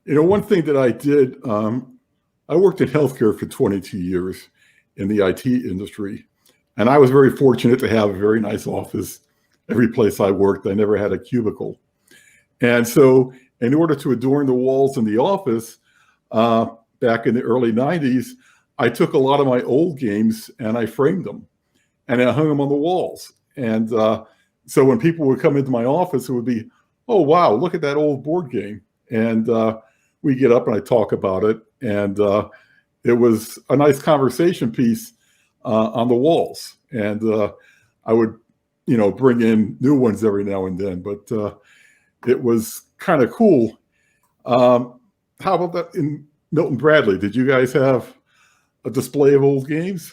One thing that I did, I worked in healthcare for 22 years in the IT industry, and I was very fortunate to have a very nice office every place I worked. I never had a cubicle. And so in order to adorn the walls in the office, back in the early 90s, I took a lot of my old games and I framed them and I hung them on the walls. And so when people would come into my office, it would be, oh, wow, look at that old board game. And we get up and I talk about it. And it was a nice conversation piece on the walls. And I would, bring in new ones every now and then. But it was kind of cool. How about that in Milton Bradley? Did you guys have a display of old games?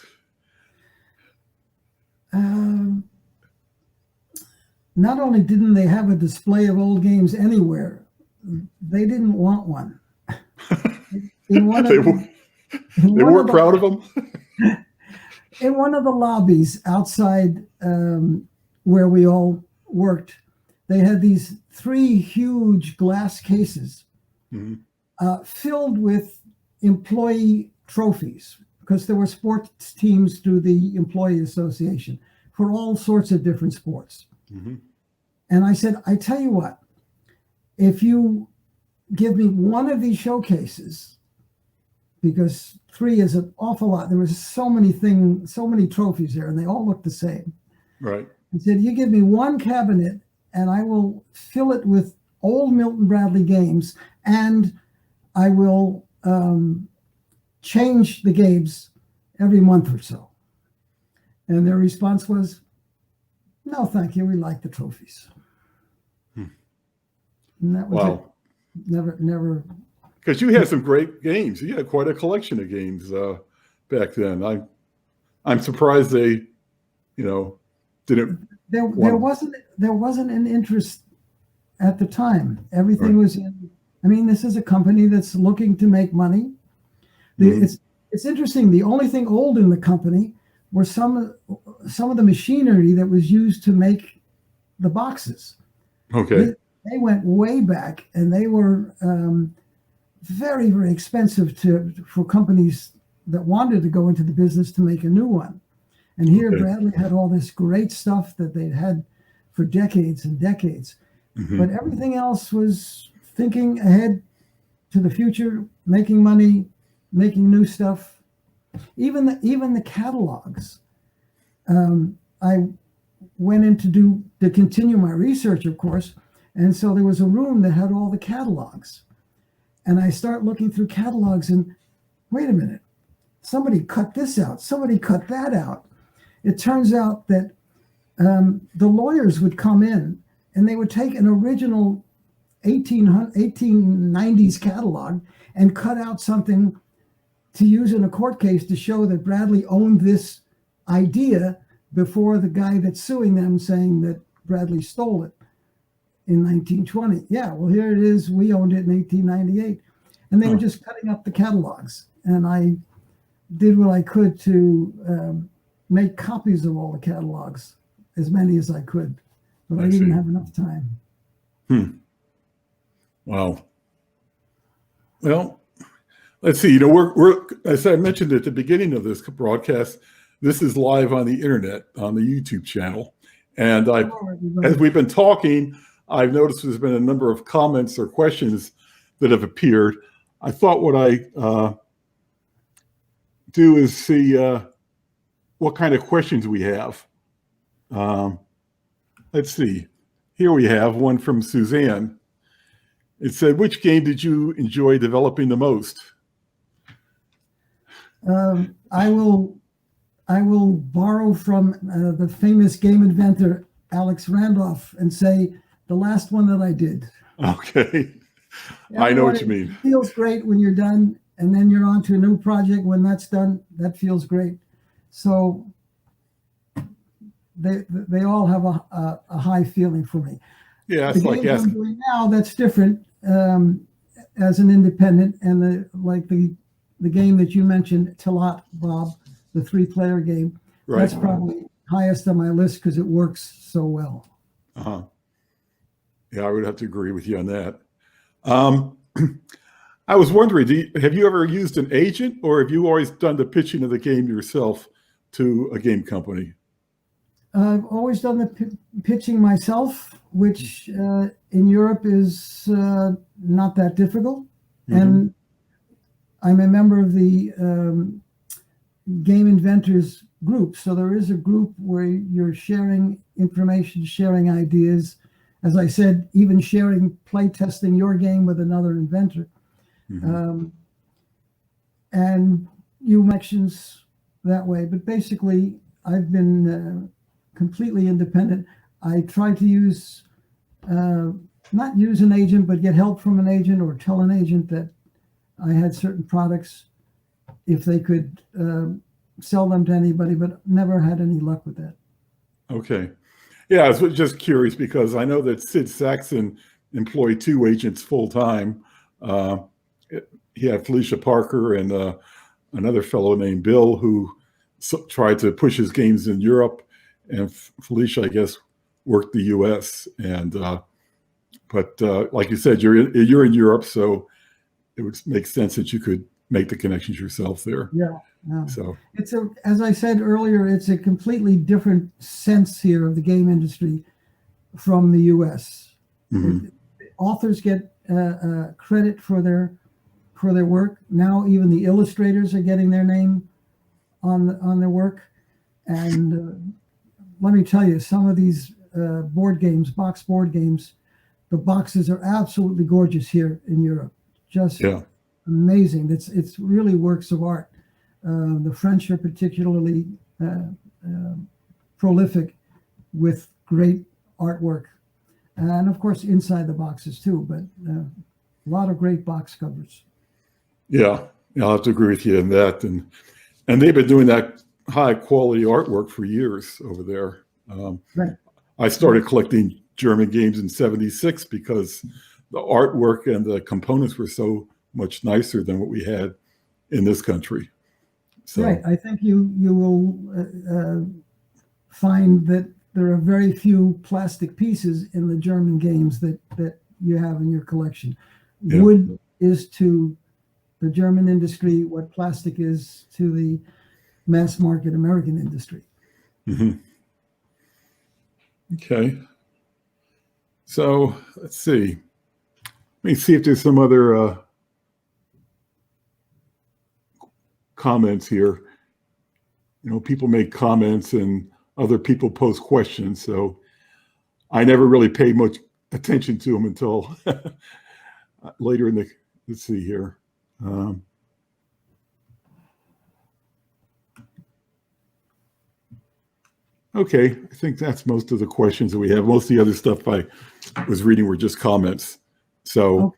Not only didn't they have a display of old games anywhere, they didn't want one. They weren't proud of them? In one of the lobbies outside where we all worked, they had these 3 huge glass cases filled with employee trophies, because there were sports teams through the employee association for all sorts of different sports. Mm-hmm. And I said, I tell you what, if you give me one of these showcases, because 3 is an awful lot. There was so many trophies there, and they all looked the same. Right. I said, you give me one cabinet, and I will fill it with old Milton Bradley games, and I will change the games every month or so. And their response was, no, thank you. We like the trophies. And that was it. Never. Because you had some great games. You had quite a collection of games back then. I'm surprised they, didn't. There wasn't an interest at the time. Everything was in. I mean, this is a company that's looking to make money. It's interesting. The only thing old in the company were some of the machinery that was used to make the boxes. Okay. They went way back, and they were very, very expensive for companies that wanted to go into the business to make a new one. And here, Bradley had all this great stuff that they'd had for decades and decades. Mm-hmm. But everything else was thinking ahead to the future, making money, making new stuff. Even the catalogs. I went in to continue my research, of course. And so there was a room that had all the catalogs. And I start looking through catalogs and, wait a minute, somebody cut this out. Somebody cut that out. It turns out that the lawyers would come in and they would take an original 1890s catalog and cut out something to use in a court case to show that Bradley owned this idea before the guy that's suing them saying that Bradley stole it in 1920. Yeah, well, here it is. We owned it in 1898. And they were just cutting up the catalogs. And I did what I could to make copies of all the catalogs, as many as I could. But I didn't have enough time. Wow. Well, let's see. We're as I mentioned at the beginning of this broadcast, this is live on the internet, on the YouTube channel. And as we've been talking, I've noticed there's been a number of comments or questions that have appeared. I thought what I do is see what kind of questions we have. Let's see. Here we have one from Suzanne. It said, which game did you enjoy developing the most? I will borrow from the famous game inventor, Alex Randolph, and say the last one that I did. Okay. I know what you mean. It feels great when you're done, and then you're on to a new project. When that's done, that feels great. So they all have a high feeling for me. Yeah, it's like I'm doing now, that's different as an independent, and the game that you mentioned, Talat, Bob, the 3-player game. Right. That's probably highest on my list because it works so well. Yeah, I would have to agree with you on that. I was wondering, have you ever used an agent, or have you always done the pitching of the game yourself to a game company? I've always done the pitching myself, which in Europe is not that difficult. Mm-hmm. And I'm a member of the Game Inventors group. So there is a group where you're sharing information, sharing ideas. As I said, even sharing play testing your game with another inventor. Mm-hmm. And you mentions that way. But basically, I've been completely independent. I try to use, not use an agent, but get help from an agent or tell an agent that I had certain products if they could sell them to anybody, but never had any luck with that. Okay. Yeah, I was just curious because I know that Sid Saxon employed 2 agents full time. He had Felicia Parker and another fellow named Bill who tried to push his games in Europe, and Felicia, I guess, worked the U.S. And but like you said, you're in Europe, so it would make sense that you could make the connections yourself there. Yeah. No. So it's as I said earlier, it's a completely different sense here of the game industry from the U.S. Mm-hmm. Authors get credit for their work. Now even the illustrators are getting their name on their work. And let me tell you, some of these board games, box board games, the boxes are absolutely gorgeous here in Europe. Just amazing. It's really works of art. The French are particularly prolific with great artwork. And of course, inside the boxes too, but a lot of great box covers. Yeah, I'll have to agree with you in that. And they've been doing that high quality artwork for years over there. Right. I started collecting German games in '76 because the artwork and the components were so much nicer than what we had in this country. So, right. I think you will find that there are very few plastic pieces in the German games that you have in your collection. Yeah. Wood is to the German industry what plastic is to the mass market American industry. Mm-hmm. Okay. So let's see. Let me see if there's some other comments here. You know, people make comments and other people post questions. So I never really paid much attention to them until later in the, let's see here. Okay, I think that's most of the questions that we have. Most of the other stuff I was reading were just comments. So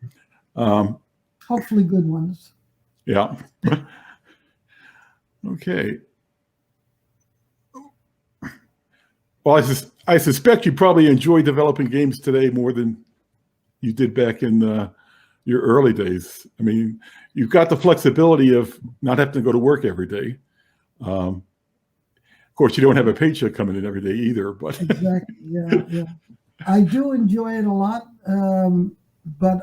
okay. Hopefully good ones. Yeah. Okay. Well, I suspect you probably enjoy developing games today more than you did back in your early days. I mean, you've got the flexibility of not having to go to work every day. Of course, you don't have a paycheck coming in every day either. But exactly, yeah. I do enjoy it a lot, but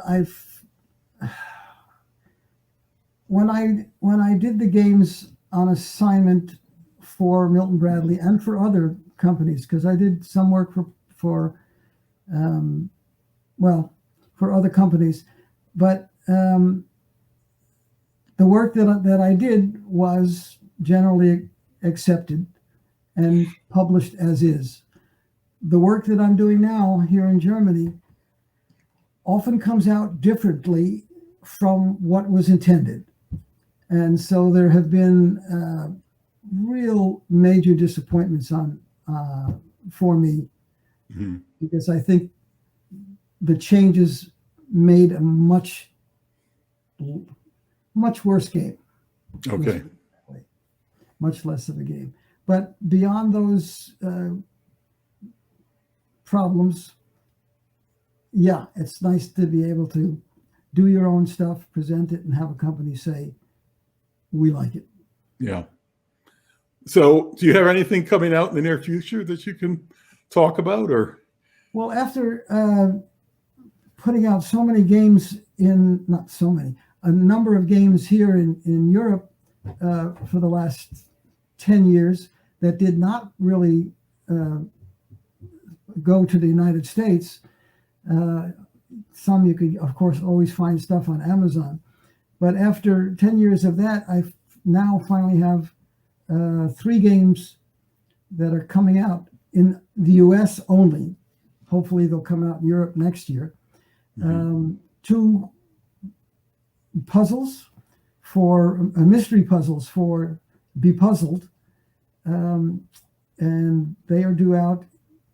when I did the games on assignment for Milton Bradley and for other companies, because I did some work for other companies, but the work that I did was generally accepted and published as is. The work that I'm doing now here in Germany often comes out differently from what was intended. And so there have been real major disappointments for me, mm-hmm. because I think the changes made a much worse game. Okay. Much less of a game. But beyond those problems, yeah, it's nice to be able to do your own stuff, present it, and have a company say, we like it. Yeah. So do you have anything coming out in the near future that you can talk about? Or? Well, after putting out so many games not so many, a number of games here in Europe for the last 10 years that did not really go to the United States. Some you could, of course, always find stuff on Amazon. But after 10 years of that, I now finally have 3 games that are coming out in the US only. Hopefully they'll come out in Europe next year. 2 puzzles mystery puzzles for Be Puzzled. And they are due out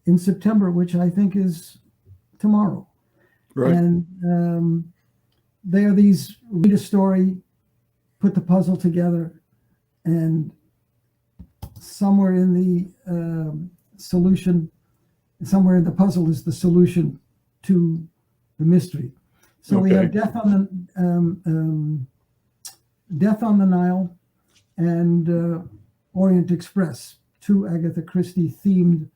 in September, which I think is tomorrow. Right. And they are these, read a story, put the puzzle together, and somewhere in the solution, somewhere in the puzzle is the solution to the mystery. So we have Death on the Nile and Orient Express, 2 Agatha Christie themed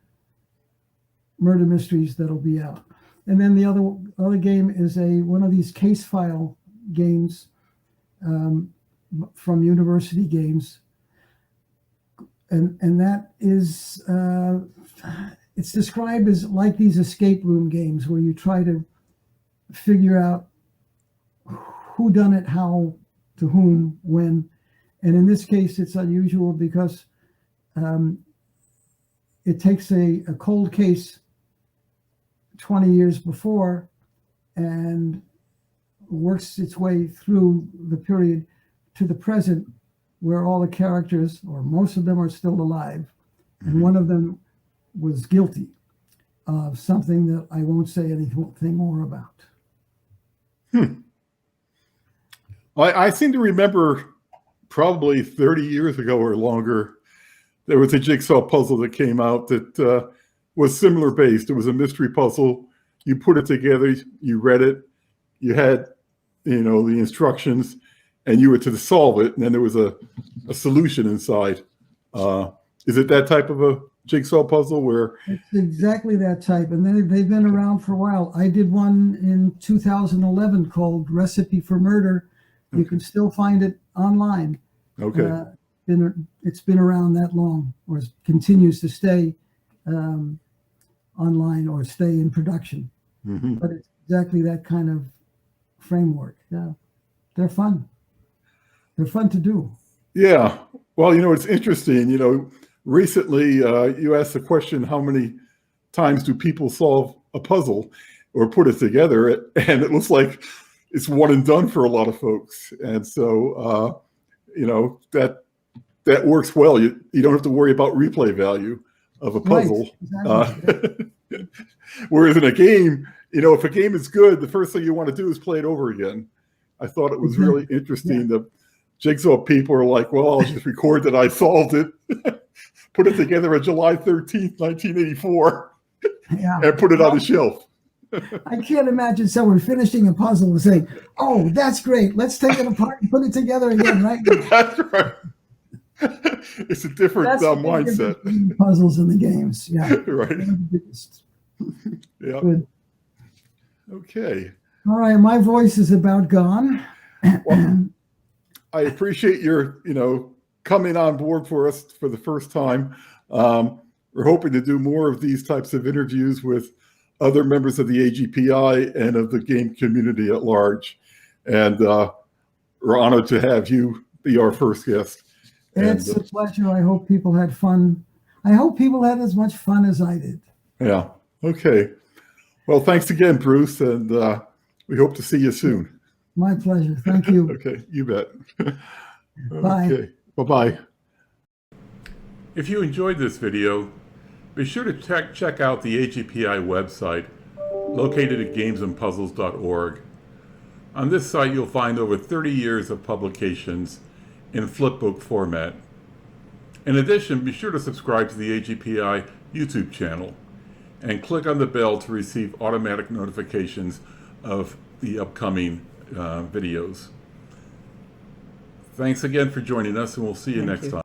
murder mysteries that'll be out. And then the other game is one of these case file games from University Games, and that is it's described as like these escape room games where you try to figure out who done it, how, to whom, when. And in this case, it's unusual because it takes a cold case 20 years before and works its way through the period to the present, where all the characters, or most of them, are still alive. And one of them was guilty of something that I won't say anything more about. I seem to remember probably 30 years ago or longer, there was a jigsaw puzzle that came out that was similar based. It was a mystery puzzle. You put it together, you read it, you had, the instructions, and you were to solve it, and then there was a solution inside. Is it that type of a jigsaw puzzle where? It's exactly that type, and they've been around for a while. I did one in 2011 called Recipe for Murder. You can still find it online. Okay. It's been around that long, or continues to stay online or stay in production. But it's exactly that kind of framework. Yeah, they're fun. They're fun to do. Yeah. Well, it's interesting. Recently you asked the question, how many times do people solve a puzzle or put it together? And it looks like it's one and done for a lot of folks. And so, that works well. You don't have to worry about replay value of a puzzle. Right, exactly. Whereas in a game, if a game is good, the first thing you want to do is play it over again. I thought it was really interesting. Yeah. The jigsaw people are like, well, I'll just record that I solved it, put it together on July 13th, 1984, and put it on the shelf. I can't imagine someone finishing a puzzle and saying, oh, that's great. Let's take it apart and put it together again right now. That's right. It's a different mindset. Puzzles in the games. Yeah. Right. Yeah. Good. Okay. All right. My voice is about gone. Well, I appreciate your, coming on board for us for the first time. We're hoping to do more of these types of interviews with other members of the AGPI and of the game community at large. And we're honored to have you be our first guest. It's a pleasure. I hope people had fun. I hope people had as much fun as I did. Yeah. Okay. Well, thanks again, Bruce. And we hope to see you soon. My pleasure. Thank you. Okay. You bet. Bye. Okay. Bye-bye. If you enjoyed this video, be sure to check out the AGPI website located at gamesandpuzzles.org. On this site, you'll find over 30 years of publications in flipbook format. In addition, be sure to subscribe to the AGPI YouTube channel and click on the bell to receive automatic notifications of the upcoming videos. Thanks again for joining us, and we'll see you next time.